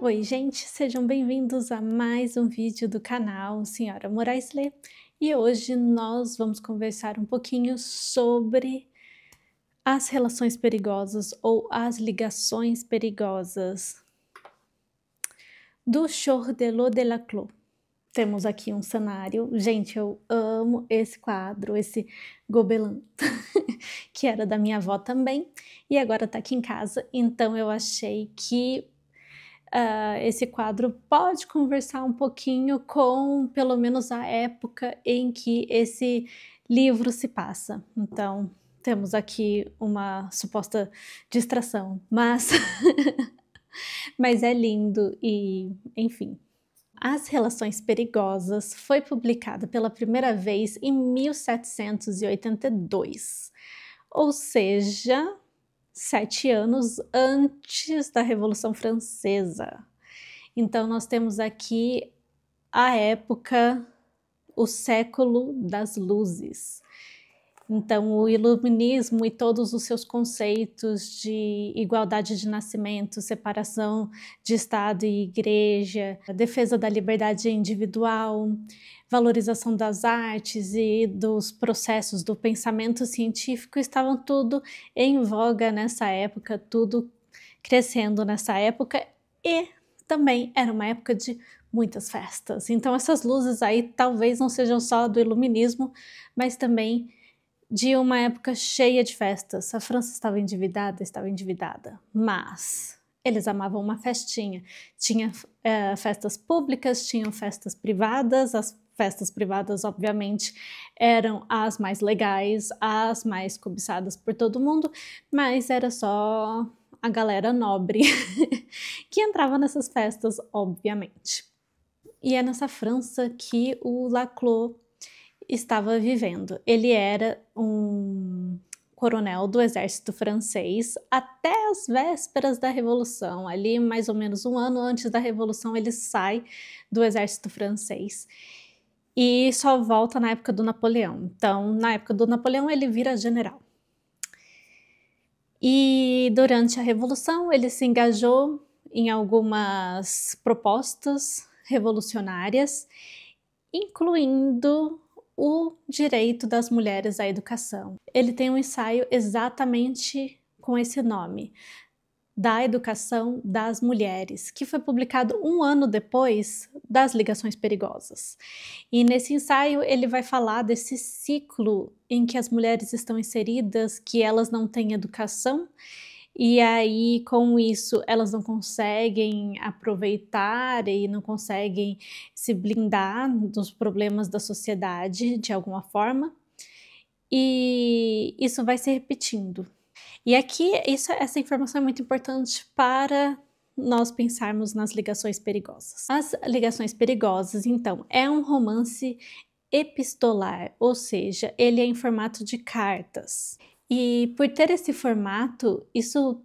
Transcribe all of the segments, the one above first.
Oi gente, sejam bem-vindos a mais um vídeo do canal Senhora Moraes Lê, e hoje nós vamos conversar um pouquinho sobre as relações perigosas ou as ligações perigosas do Chor-de-l'eau de Laclos. Temos aqui um cenário, gente, eu amo esse quadro, esse gobelin, que era da minha avó também, e agora tá aqui em casa, então eu achei que esse quadro pode conversar um pouquinho com, pelo menos, a época em que esse livro se passa. Então, temos aqui uma suposta distração, mas, mas é lindo e, enfim. As Relações Perigosas foi publicada pela primeira vez em 1782, ou seja, 7 anos antes da Revolução Francesa. Então nós temos aqui a época, o século das luzes. Então o iluminismo e todos os seus conceitos de igualdade de nascimento, separação de Estado e Igreja, a defesa da liberdade individual, valorização das artes e dos processos do pensamento científico estavam tudo em voga nessa época, tudo crescendo nessa época, e também era uma época de muitas festas. Então essas luzes aí talvez não sejam só do iluminismo, mas também de uma época cheia de festas. A França estava endividada, mas eles amavam uma festinha. Tinha festas públicas, tinham festas privadas. As festas privadas, obviamente, eram as mais legais, as mais cobiçadas por todo mundo, mas era só a galera nobre que entrava nessas festas, obviamente. E é nessa França que o Laclos estava vivendo. Ele era um coronel do exército francês até as vésperas da Revolução. Ali, mais ou menos um ano antes da Revolução, ele sai do exército francês e só volta na época do Napoleão. Então, na época do Napoleão, ele vira general. E durante a Revolução, ele se engajou em algumas propostas revolucionárias, incluindo o direito das mulheres à educação. Ele tem um ensaio exatamente com esse nome, Da Educação das Mulheres, que foi publicado um ano depois das Ligações Perigosas. E nesse ensaio ele vai falar desse ciclo em que as mulheres estão inseridas, que elas não têm educação, e aí com isso elas não conseguem aproveitar e não conseguem se blindar dos problemas da sociedade de alguma forma, e isso vai se repetindo. E aqui essa informação é muito importante para nós pensarmos nas ligações perigosas. As ligações perigosas, então, é um romance epistolar, ou seja, ele é em formato de cartas. E por ter esse formato, isso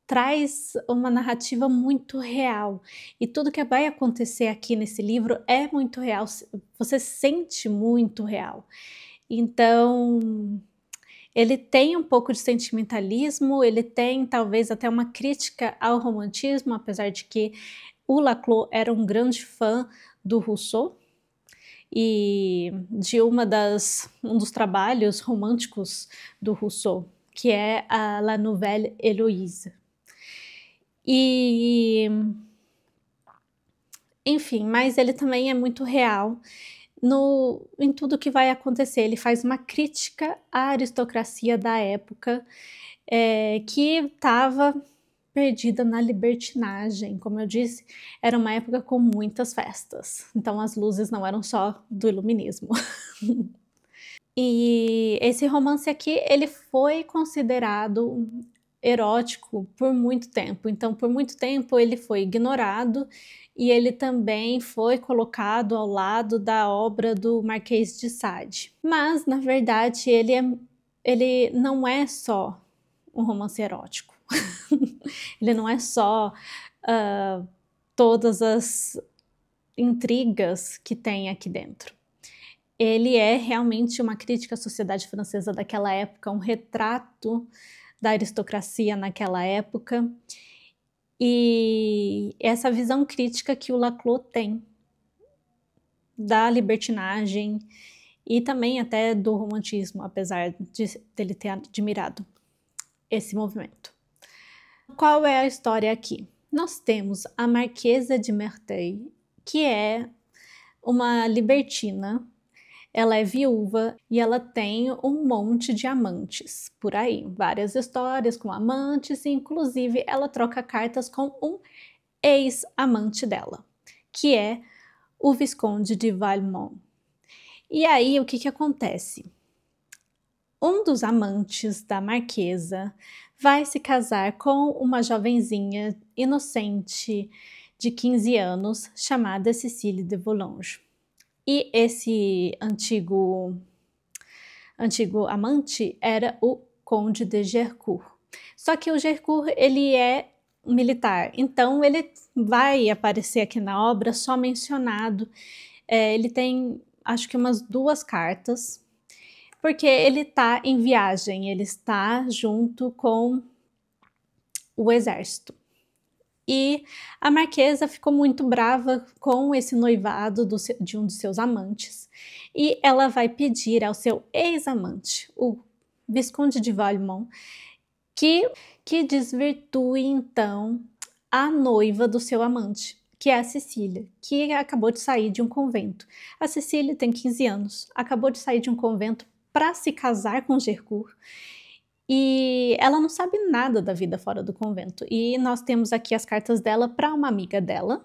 traz uma narrativa muito real. E tudo que vai acontecer aqui nesse livro é muito real, você sente muito real. Então, ele tem um pouco de sentimentalismo, ele tem talvez até uma crítica ao romantismo, apesar de que o Laclos era um grande fã do Rousseau e de um dos trabalhos românticos do Rousseau, que é a La Nouvelle Héloïse. E, enfim, mas ele também é muito real em tudo que vai acontecer. Ele faz uma crítica à aristocracia da época, que estava perdida na libertinagem. Como eu disse, era uma época com muitas festas, então as luzes não eram só do iluminismo. E esse romance aqui, ele foi considerado erótico por muito tempo, então por muito tempo ele foi ignorado e ele também foi colocado ao lado da obra do Marquês de Sade. Mas, na verdade, ele não é só um romance erótico. Ele não é só todas as intrigas que tem aqui dentro. Ele é realmente uma crítica à sociedade francesa daquela época, um retrato da aristocracia naquela época, e essa visão crítica que o Laclos tem da libertinagem e também até do romantismo, apesar dele ter admirado esse movimento. Qual é a história aqui? Nós temos a Marquesa de Merteuil, que é uma libertina. Ela é viúva e ela tem um monte de amantes por aí, várias histórias com amantes, e inclusive ela troca cartas com um ex-amante dela, que é o Visconde de Valmont. E aí o que acontece? Um dos amantes da Marquesa vai se casar com uma jovenzinha inocente de 15 anos chamada Cécile de Volanges. E esse antigo amante era o Conde de Gercourt. Só que o Gercourt, ele é militar, então ele vai aparecer aqui na obra só mencionado. Ele tem, acho que umas 2 cartas, porque ele está em viagem, ele está junto com o exército. E a Marquesa ficou muito brava com esse noivado de um de seus amantes, e ela vai pedir ao seu ex-amante, o Visconde de Valmont, que desvirtue então a noiva do seu amante, que é a Cecília, que acabou de sair de um convento. A Cecília tem 15 anos, acabou de sair de um convento para se casar com Gercourt, e ela não sabe nada da vida fora do convento. E nós temos aqui as cartas dela para uma amiga dela.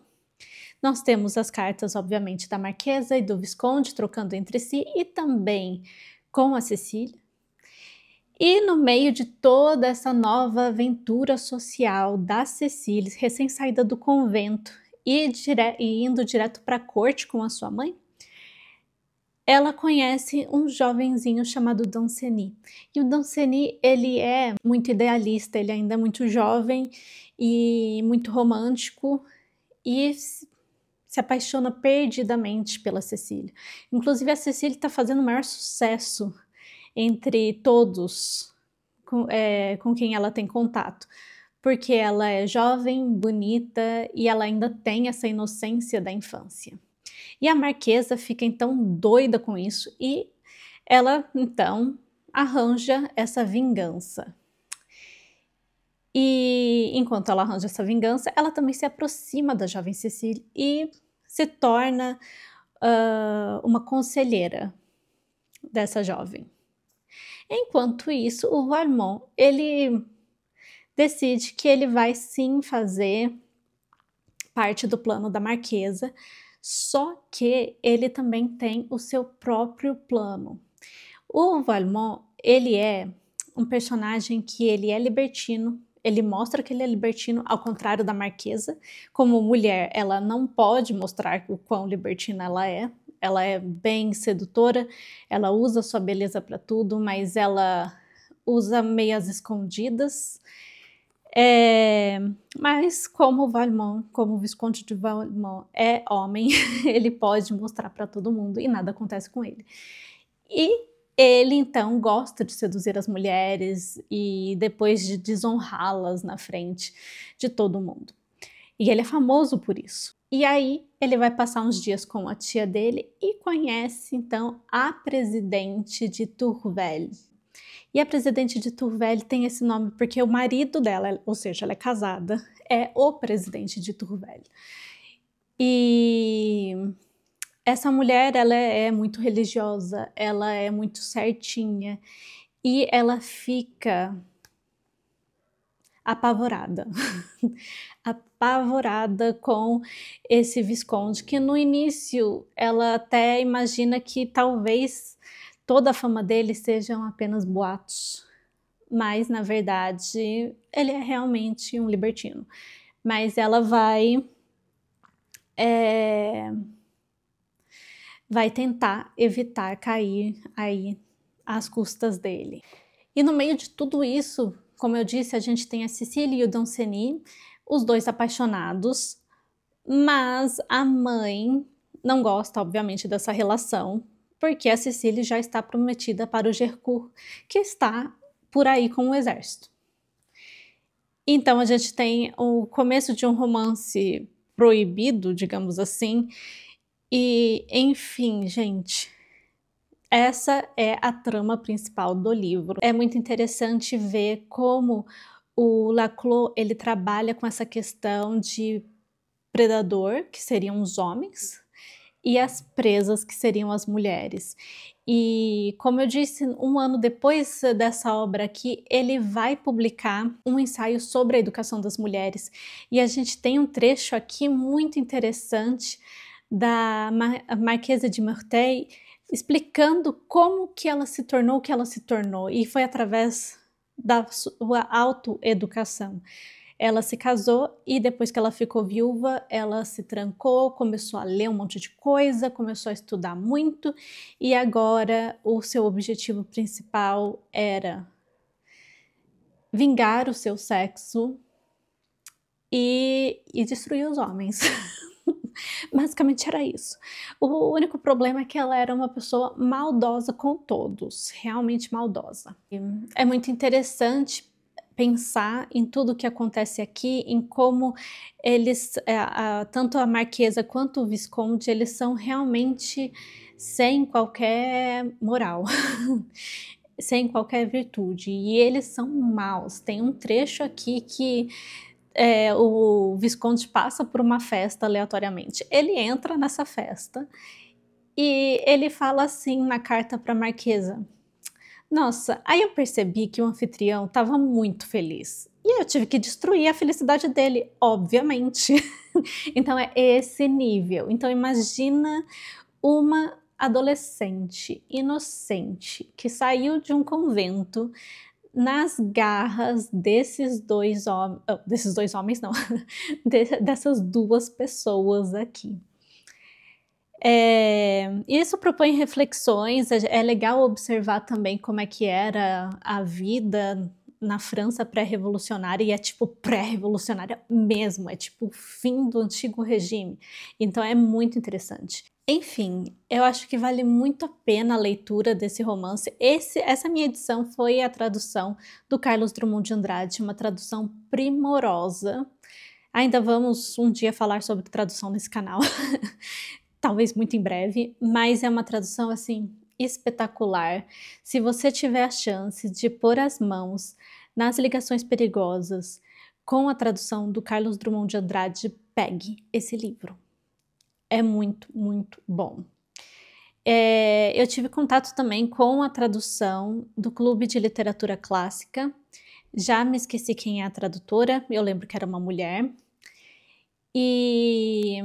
Nós temos as cartas, obviamente, da Marquesa e do Visconde trocando entre si, e também com a Cecília. E no meio de toda essa nova aventura social da Cecília, recém-saída do convento e indo direto para a corte com a sua mãe, ela conhece um jovenzinho chamado Danceny. E o Danceny, ele é muito idealista, ele ainda é muito jovem e muito romântico, e se apaixona perdidamente pela Cecília. Inclusive, a Cecília está fazendo o maior sucesso entre todos com quem ela tem contato, porque ela é jovem, bonita e ela ainda tem essa inocência da infância. E a Marquesa fica então doida com isso e ela então arranja essa vingança. E enquanto ela arranja essa vingança, ela também se aproxima da jovem Cecília e se torna uma conselheira dessa jovem. Enquanto isso, o Valmont, ele decide que ele vai sim fazer parte do plano da Marquesa, só que ele também tem o seu próprio plano. O Valmont, ele é um personagem que ele é libertino, ele mostra que ele é libertino, ao contrário da Marquesa. Como mulher, ela não pode mostrar o quão libertina ela é bem sedutora, ela usa sua beleza para tudo, mas ela usa meias escondidas. Mas como o Valmont, como o Visconde de Valmont é homem, ele pode mostrar para todo mundo e nada acontece com ele. E ele então gosta de seduzir as mulheres e depois de desonrá-las na frente de todo mundo. E ele é famoso por isso. E aí ele vai passar uns dias com a tia dele e conhece então a presidente de Tourvel. E a presidente de Tourvel tem esse nome porque o marido dela, ou seja, ela é casada, é o presidente de Tourvel. E essa mulher, ela é muito religiosa, ela é muito certinha e ela fica apavorada. Apavorada com esse Visconde, que no início ela até imagina que talvez toda a fama dele sejam apenas boatos, mas na verdade ele é realmente um libertino. Mas ela vai tentar evitar cair aí às custas dele. E no meio de tudo isso, como eu disse, a gente tem a Cecília e o Danceny, os dois apaixonados, mas a mãe não gosta, obviamente, dessa relação, porque a Cecília já está prometida para o Gercourt, que está por aí com o exército. Então a gente tem o começo de um romance proibido, digamos assim, e enfim, gente, essa é a trama principal do livro. É muito interessante ver como o Laclos ele trabalha com essa questão de predador, que seriam os homens, e as presas, que seriam as mulheres. E, como eu disse, um ano depois dessa obra aqui, ele vai publicar um ensaio sobre a educação das mulheres. E a gente tem um trecho aqui muito interessante da Marquesa de Merteuil, explicando como que ela se tornou o que ela se tornou. E foi através da sua autoeducação. Ela se casou e depois que ela ficou viúva, ela se trancou, começou a ler um monte de coisa, começou a estudar muito e agora o seu objetivo principal era vingar o seu sexo e destruir os homens. Basicamente era isso. O único problema é que ela era uma pessoa maldosa com todos, realmente maldosa. E é muito interessante pensar em tudo que acontece aqui, em como eles, tanto a Marquesa quanto o Visconde, eles são realmente sem qualquer moral, sem qualquer virtude, e eles são maus. Tem um trecho aqui que o Visconde passa por uma festa aleatoriamente. Ele entra nessa festa e ele fala assim na carta para a Marquesa: nossa, aí eu percebi que o anfitrião estava muito feliz. E eu tive que destruir a felicidade dele, obviamente. Então é esse nível. Então imagina uma adolescente inocente que saiu de um convento nas garras desses dois homens não, dessas duas pessoas aqui. Isso propõe reflexões, é legal observar também como é que era a vida na França pré-revolucionária, e é tipo pré-revolucionária mesmo, é tipo o fim do antigo regime, então é muito interessante. Enfim, eu acho que vale muito a pena a leitura desse romance. Essa minha edição foi a tradução do Carlos Drummond de Andrade, uma tradução primorosa. Ainda vamos um dia falar sobre tradução nesse canal. Talvez muito em breve, mas é uma tradução assim espetacular. Se você tiver a chance de pôr as mãos nas Ligações Perigosas com a tradução do Carlos Drummond de Andrade, pegue esse livro. É muito, muito bom. Eu tive contato também com a tradução do Clube de Literatura Clássica. Já me esqueci quem é a tradutora, eu lembro que era uma mulher. E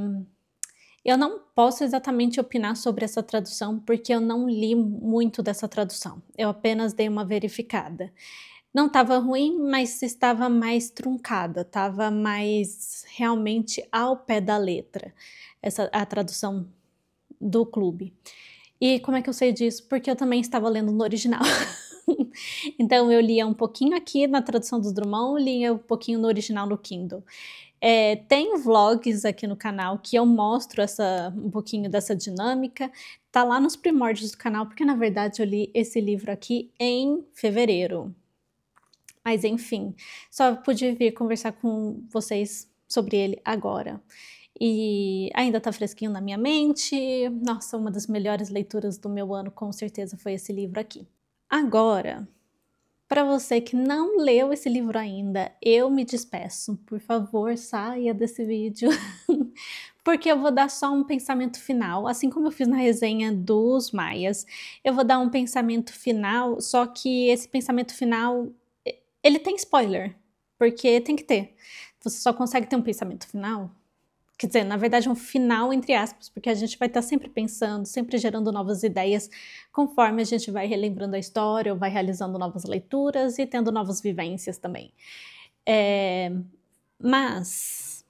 eu não posso exatamente opinar sobre essa tradução porque eu não li muito dessa tradução. Eu apenas dei uma verificada. Não estava ruim, mas estava mais truncada, estava mais realmente ao pé da letra, a tradução do clube. E como é que eu sei disso? Porque eu também estava lendo no original. Então eu lia um pouquinho aqui na tradução do Drummond, lia um pouquinho no original no Kindle. Tem vlogs aqui no canal que eu mostro um pouquinho dessa dinâmica. Tá lá nos primórdios do canal, porque na verdade eu li esse livro aqui em fevereiro. Mas enfim, só pude vir conversar com vocês sobre ele agora. E ainda tá fresquinho na minha mente. Nossa, uma das melhores leituras do meu ano com certeza foi esse livro aqui. Agora, para você que não leu esse livro ainda, eu me despeço. Por favor, saia desse vídeo, porque eu vou dar só um pensamento final, assim como eu fiz na resenha dos Maias. Eu vou dar um pensamento final, só que esse pensamento final, ele tem spoiler, porque tem que ter. Você só consegue ter um pensamento final, quer dizer, na verdade um final entre aspas, porque a gente vai estar sempre pensando, sempre gerando novas ideias, conforme a gente vai relembrando a história, ou vai realizando novas leituras e tendo novas vivências também. Mas,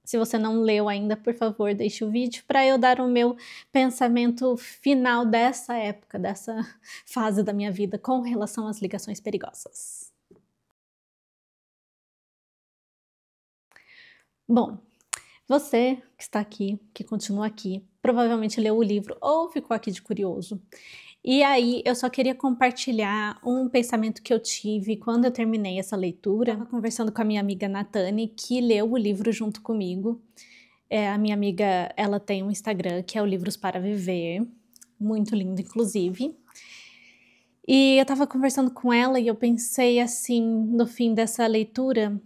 se você não leu ainda, por favor, deixe o vídeo para eu dar o meu pensamento final dessa época, dessa fase da minha vida com relação às ligações perigosas. Bom, você que está aqui, que continua aqui, provavelmente leu o livro ou ficou aqui de curioso. E aí eu só queria compartilhar um pensamento que eu tive quando eu terminei essa leitura. Eu estava conversando com a minha amiga Natane, que leu o livro junto comigo. A minha amiga, ela tem um Instagram que é o Livros para Viver, muito lindo inclusive. E eu estava conversando com ela e eu pensei assim, no fim dessa leitura,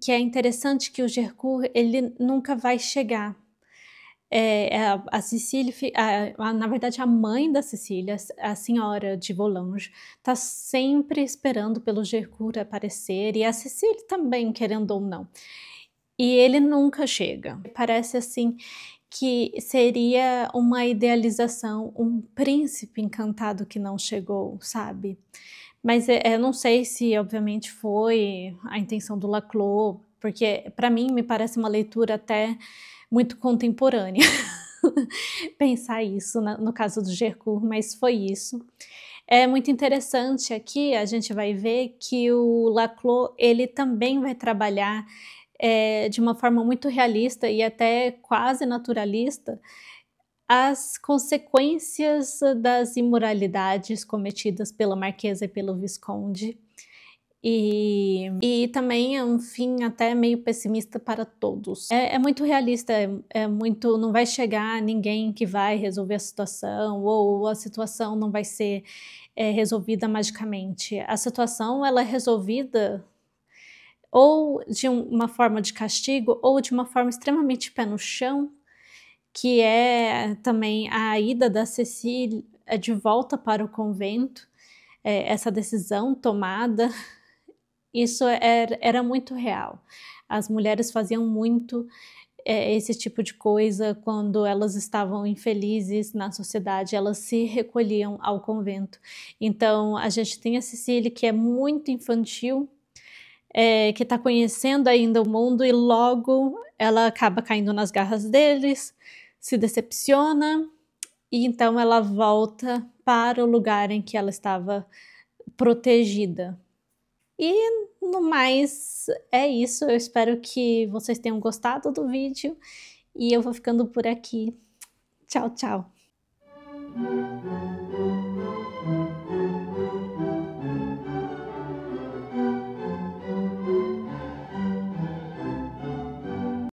que é interessante que o Gercourt, ele nunca vai chegar. A Cecília, na verdade a mãe da Cecília, a senhora de Volanges, está sempre esperando pelo Gercourt aparecer, e a Cecília também, querendo ou não. E ele nunca chega. Parece assim que seria uma idealização, um príncipe encantado que não chegou, sabe? Mas eu não sei se, obviamente, foi a intenção do Laclos, porque para mim me parece uma leitura até muito contemporânea pensar isso no caso do Gercourt, mas foi isso. É muito interessante aqui, a gente vai ver que o Laclos, ele também vai trabalhar de uma forma muito realista e até quase naturalista as consequências das imoralidades cometidas pela Marquesa e pelo Visconde. E também é um fim até meio pessimista para todos. É muito realista, muito, não vai chegar ninguém que vai resolver a situação, ou a situação não vai ser resolvida magicamente. A situação ela é resolvida ou de uma forma de castigo, ou de uma forma extremamente pé no chão, que é também a ida da Cecília de volta para o convento, essa decisão tomada. Isso era muito real. As mulheres faziam muito esse tipo de coisa quando elas estavam infelizes na sociedade, elas se recolhiam ao convento. Então, a gente tem a Cecília, que é muito infantil, que está conhecendo ainda o mundo, e logo ela acaba caindo nas garras deles, se decepciona, e então ela volta para o lugar em que ela estava protegida. E no mais é isso, eu espero que vocês tenham gostado do vídeo e eu vou ficando por aqui. Tchau, tchau!